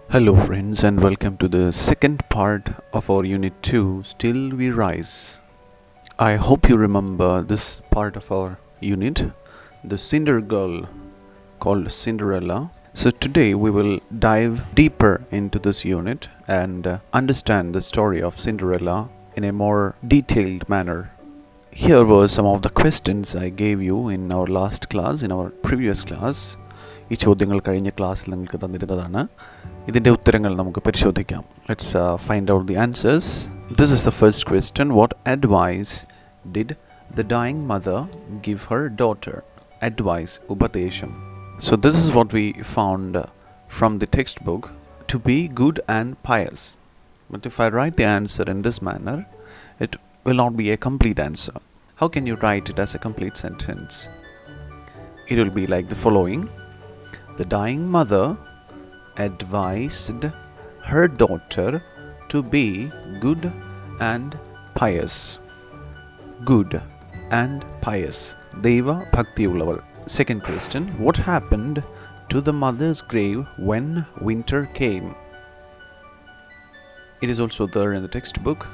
Hello friends, and welcome to the second part of our Unit 2, Still We Rise. I hope you remember this part of our unit, the Cinder girl called Cinderella. So today we will dive deeper into this unit and understand the story of Cinderella in a more detailed manner. Here were some of the questions I gave you in our last class, in our previous class. ഈ ചോദ്യങ്ങൾ കഴിഞ്ഞ ക്ലാസ്സിൽ നിങ്ങൾക്ക് തന്നിരുന്നതാണ്. ഇതിൻ്റെ ഉത്തരങ്ങൾ നമുക്ക് പരിശോധിക്കാം. Let's find out the answers. This is the first question. What advice did the dying mother give her daughter? Advice, ഉപദേശം. So this is what we found from the textbook. To be good and pious. But if I write the answer in this manner, it will not be a complete answer. How can you write it as a complete sentence? It will be like the following. The dying mother advised her daughter to be good and pious. Good and pious. Deva bhakti ullaval. Second question. What happened to the mother's grave when winter came? It is also there in the textbook.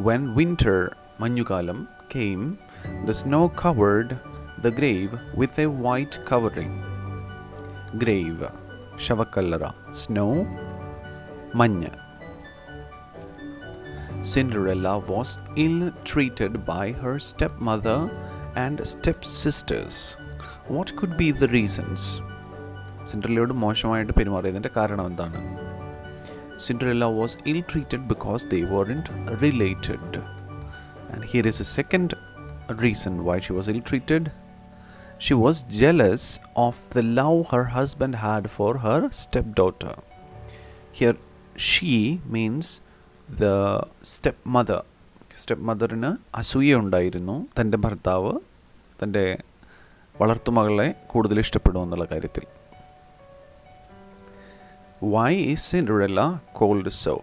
When winter, manyukalam, came, the snow covered the grave with a white covering. Grave, Shavakallara, snow, manya. Cinderella was ill-treated by her stepmother and stepsisters. What could be the reasons? Cinderella മോശമായിട്ട് പെരുമാറിയതിൻ്റെ കാരണം എന്താണ്? Cinderella was ill-treated because they weren't related. And here is a second reason why she was ill-treated. She was jealous of the love her husband had for her stepdaughter. Here, she means the stepmother. Stepmother-ന് അസൂയ ഉണ്ടായിരുന്നു തൻ്റെ ഭർത്താവ് തൻ്റെ വളർത്തുമകളെ കൂടുതൽ ഇഷ്ടപ്പെടുമെന്നുള്ള കാര്യത്തിൽ. Why is Cinderella called so?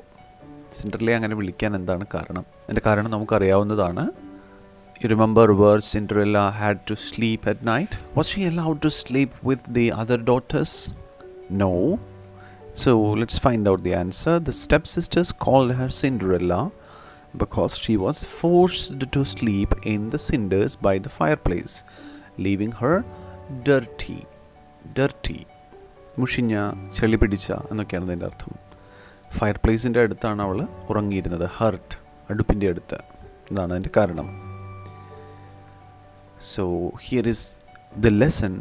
Cinderella അങ്ങനെ വിളിക്കാൻ എന്താണ് കാരണം? അതിൻ്റെ കാരണം നമുക്കറിയാവുന്നതാണ്. You remember where Cinderella had to sleep at night? Was she allowed to sleep with the other daughters? No. So let's find out the answer. The stepsisters called her Cinderella because she was forced to sleep in the cinders by the fireplace, leaving her dirty. Dirty. മുഷിഞ്ഞ ചെളി പിടിച്ച എന്നൊക്കെയാണ് അതിൻ്റെ അർത്ഥം. Fire പ്ലേസിൻ്റെ അടുത്താണ് അവൾ ഉറങ്ങിയിരുന്നത്. ഹർത്ത്, അടുപ്പിൻ്റെ അടുത്ത്. ഇതാണ് അതിൻ്റെ കാരണം. So here is the lesson,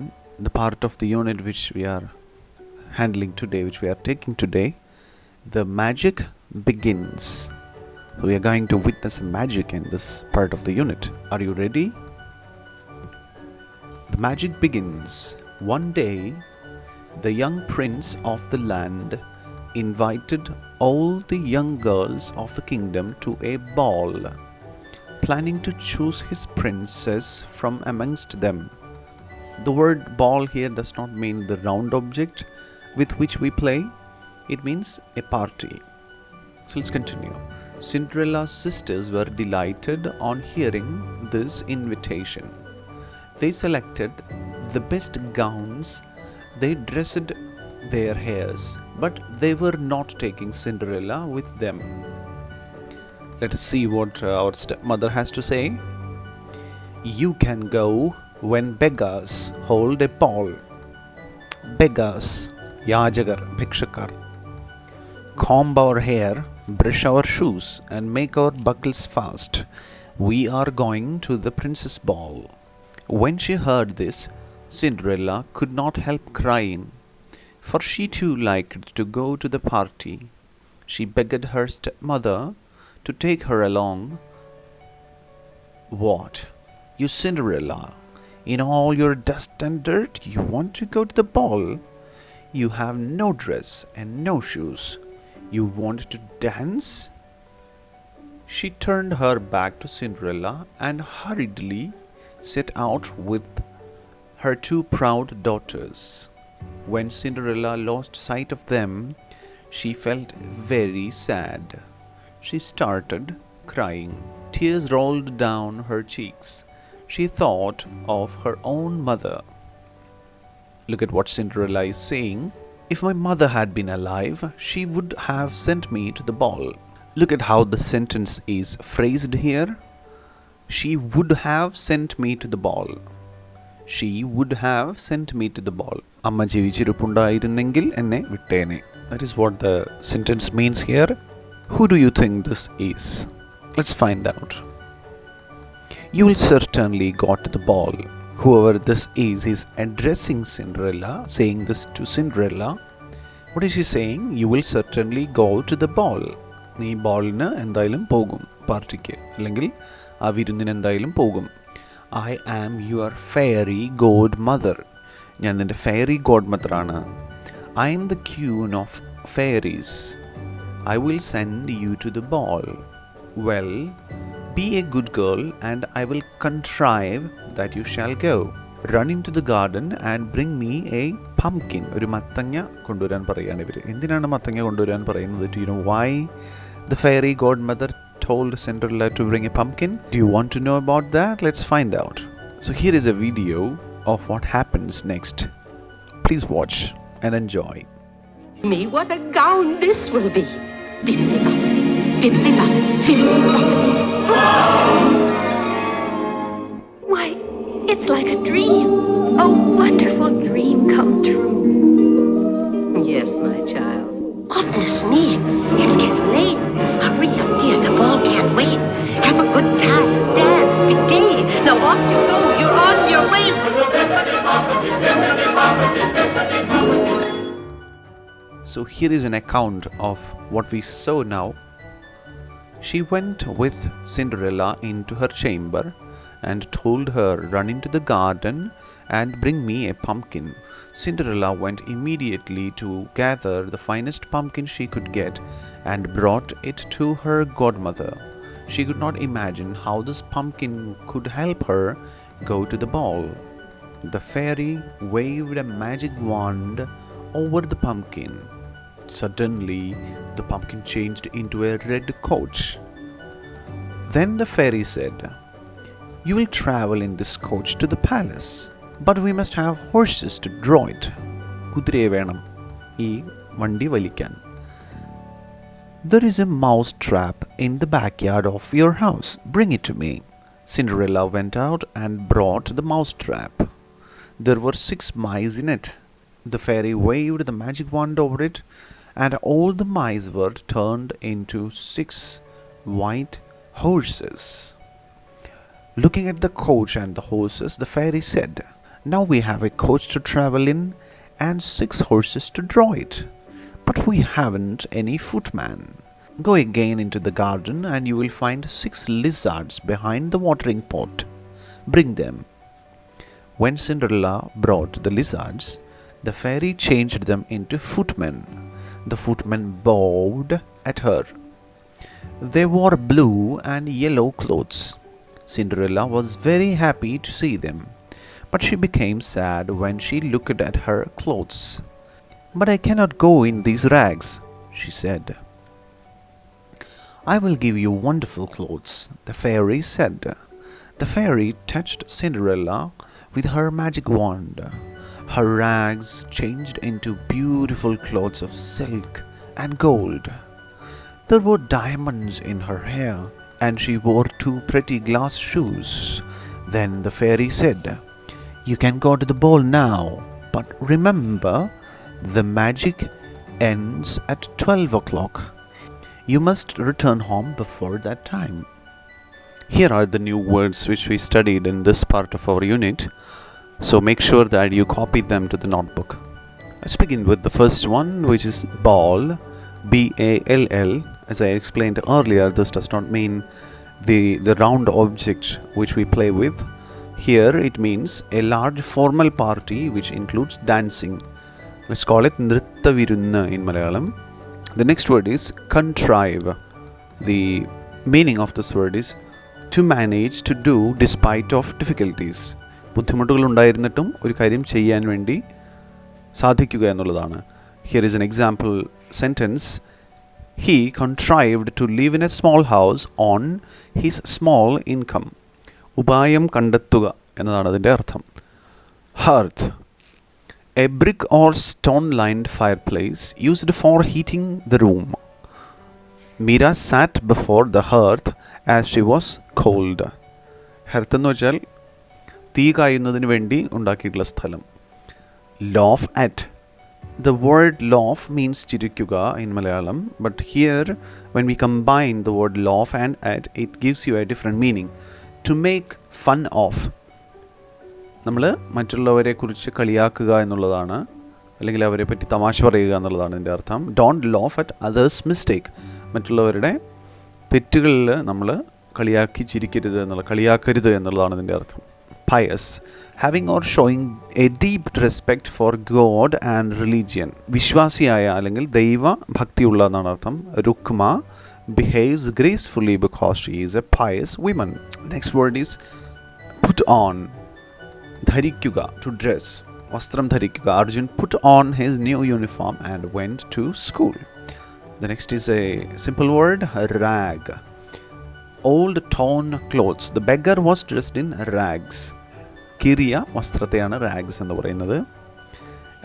the part of the unit which we are handling today, which we are taking today. The magic begins. So we are going to witness magic in this part of the unit. Are you ready? The magic begins. One day, the young prince of the land invited all the young girls of the kingdom to a ball, planning to choose his princess from amongst them. The word ball here does not mean the round object with which we play. It means a party. So let's continue. Cinderella's sisters were delighted on hearing this invitation. They selected the best gowns. They dressed their hairs, but they were not taking Cinderella with them. Let us see what our stepmother has to say. You can go when beggars hold a ball. Beggars, yajagar, bhikshakar. Comb our hair, brush our shoes, and make our buckles fast. We are going to the princess' ball. When she heard this, Cinderella could not help crying, for she too liked to go to the party. She begged her stepmother to take her along. What? You Cinderella, in all your dust and dirt, you want to go to the ball? You have no dress and no shoes. You want to dance? She turned her back to Cinderella and hurriedly set out with her two proud daughters. When Cinderella lost sight of them, she felt very sad. She started crying. Tears rolled down her cheeks. she thought of her own mother. Look at what Cinderella is saying. If my mother had been alive, she would have sent me to the ball. Look at how the sentence is phrased here. She would have sent me to the ball. She would have sent me to the ball. Amma jeevichiruppundaayirunengil enne vittene. That is what the sentence means here. Who do you think this is? Let's find out. You will certainly go to the ball. Whoever this is addressing Cinderella, saying this to Cinderella. What is she saying? You will certainly go to the ball. നീ ബോളിന് എന്തായാലും പോകും, പാർട്ടിക്ക് അല്ലെങ്കിൽ ആ വിരുന്നിന് എന്തായാലും പോകും. I am your fairy godmother. ഞാൻ നിൻ്റെ ഫെയറി ഗോഡ് മദറാണ്. I am the queen of fairies. I will send you to the ball. Well, be a good girl and I will contrive that you shall go. Run into the garden and bring me a pumpkin. ഒരു മത്തങ്ങ കൊണ്ടുവരാൻ പറയുകയാണ് ഇവർ. എന്തിനാണ് മത്തങ്ങ കൊണ്ടുവരാൻ പറയുന്നത്? Do you know why the fairy godmother told Cinderella to bring a pumpkin? Do you want to know about that? Let's find out. So here is a video of what happens next. Please watch and enjoy. Me, what a gown this will be. Bibbidi-bop, bibbidi-bop, bibbidi-bop. Why, it's like a dream. A wonderful dream come true. Yes, my child. Goodness me, it's getting late. Hurry up, dear, the ball can't wait. Have a good time, dance, be gay. Now off you go, you're on your way. So here is an account of what we saw now. She went with Cinderella into her chamber and told her, run into the garden and bring me a pumpkin. Cinderella went immediately to gather the finest pumpkin she could get and brought it to her godmother. She could not imagine how this pumpkin could help her go to the ball. The fairy waved a magic wand over the pumpkin. Suddenly, the pumpkin changed into a red coach. Then the fairy said, you will travel in this coach to the palace, but we must have horses to draw it. Kudire venam ee vandi valikan. There is a mouse trap in the backyard of your house. Bring it to me. Cinderella went out and brought the mouse trap. There were 6 mice in it. The fairy waved the magic wand over it, and all the mice were turned into 6 white horses. Looking at the coach and the horses, the fairy said, now we have a coach to travel in and 6 horses to draw it, but we haven't any footman. Go again into the garden and you will find 6 lizards behind the watering pot. Bring them. When Cinderella brought the lizards, the fairy changed them into footmen. The footmen bowed at her. They wore blue and yellow clothes. Cinderella was very happy to see them, but she became sad when she looked at her clothes. But I cannot go in these rags, she said. I will give you wonderful clothes, the fairy said. The fairy touched Cinderella with her magic wand. Her rags changed into beautiful clothes of silk and gold. There were diamonds in her hair, and she wore 2 pretty glass shoes. Then the fairy said, you can go to the ball now, but remember, the magic ends at 12 o'clock. You must return home before that time. Here are the new words which we studied in this part of our unit. So make sure that you copy them to the notebook. Let's begin with the first one, which is ball. B-A-L-L. As I explained earlier, this does not mean the round object which we play with. Here it means a large formal party which includes dancing. Let's call it Nrittavirunna in Malayalam. The next word is contrive. The meaning of this word is to manage, to do despite of difficulties. ബുദ്ധിമുട്ടുകൾ ഉണ്ടായിരുന്നിട്ടും ഒരു കാര്യം ചെയ്യാൻ വേണ്ടി സാധിക്കുക എന്നുള്ളതാണ്. Here is an example sentence. He contrived to live in a small house on his small income. ഉപായം കണ്ടെത്തുക എന്നതാണ് അതിൻ്റെ അർത്ഥം. Hearth, a brick or stone-lined fireplace used for heating the room. Meera sat before the hearth as she was cold. Hearth എന്ന് വെച്ചാൽ തീ കായുന്നതിന് വേണ്ടി ഉണ്ടാക്കിയിട്ടുള്ള സ്ഥലം. Laugh at. The word laugh means ചിരിക്കുക in Malayalam, but here when we combine the word laugh and at, it gives you a different meaning. To make fun of. നമ്മൾ മറ്റുള്ളവരെ കുറിച്ച് കളിയാക്കുക എന്നുള്ളതാണ്, അല്ലെങ്കിൽ അവരെ പറ്റി തമാശ പറയുക എന്നുള്ളതാണ് ഇതിൻ്റെ അർത്ഥം. Don't laugh at others' mistake. മറ്റുള്ളവരുടെ തെറ്റുകളിൽ നമ്മൾ കളിയാക്കരുത് എന്നുള്ളതാണ് ഇതിൻ്റെ അർത്ഥം. Pious, having or showing a deep respect for God and religion. വിശ്വാസിയായ അല്ലെങ്കിൽ ദൈവ ഭക്തിയുള്ള എന്നാണ് അർത്ഥം. Rukma behaves gracefully because she is a pious woman. Next word is put on. ധരിക്കുക, to dress. വസ്ത്രം ധരിക്കുക. Arjun put on his new uniform and went to school. The next is a simple word, rag. Old torn clothes. The beggar was dressed in rags. കീറിയ വസ്ത്രത്തെയാണ് rags എന്ന് പറയുന്നത്.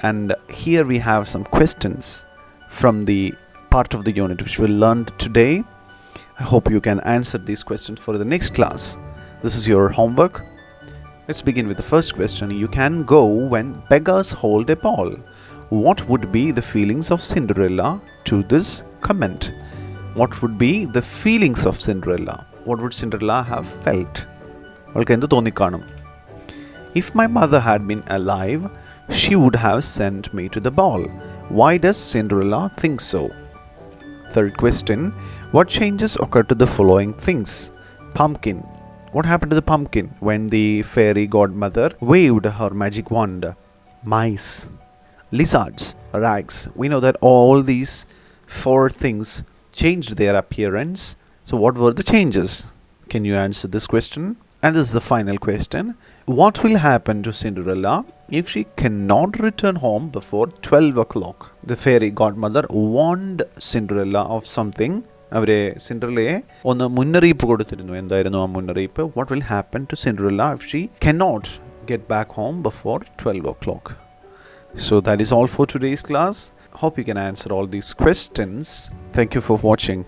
And here we have some questions from the part of the unit which we learned today. I hope you can answer these questions for the next class. This is your homework. Let's begin with the first question. You can go when beggars hold a ball. What would be the feelings of Cinderella to this comment? What would be the feelings of Cinderella? What would Cinderella have felt? അവൾക്ക് എന്ത് തോന്നിക്കാണും? If my mother had been alive, she would have sent me to the ball. Why does Cinderella think so? Third question. What changes occur to the following things? Pumpkin. What happened to the pumpkin when the fairy godmother waved her magic wand? Mice. Lizards. Rags. We know that all these 4 things changed their appearance. So what were the changes? Can you answer this question? And this is the final question. What will happen to Cinderella if she cannot return home before 12 o'clock? The fairy godmother warned Cinderella of something. അവരെ സിൻഡ്രല്ലയെ ഒന്ന് മുന്നറിയിപ്പ് കൊടുത്തിരുന്നു. എന്തായിരുന്നു ആ മുന്നറിയിപ്പ്? What will happen to Cinderella if she cannot get back home before 12 o'clock? So that is all for today's class. Hope you can answer all these questions. Thank you for watching.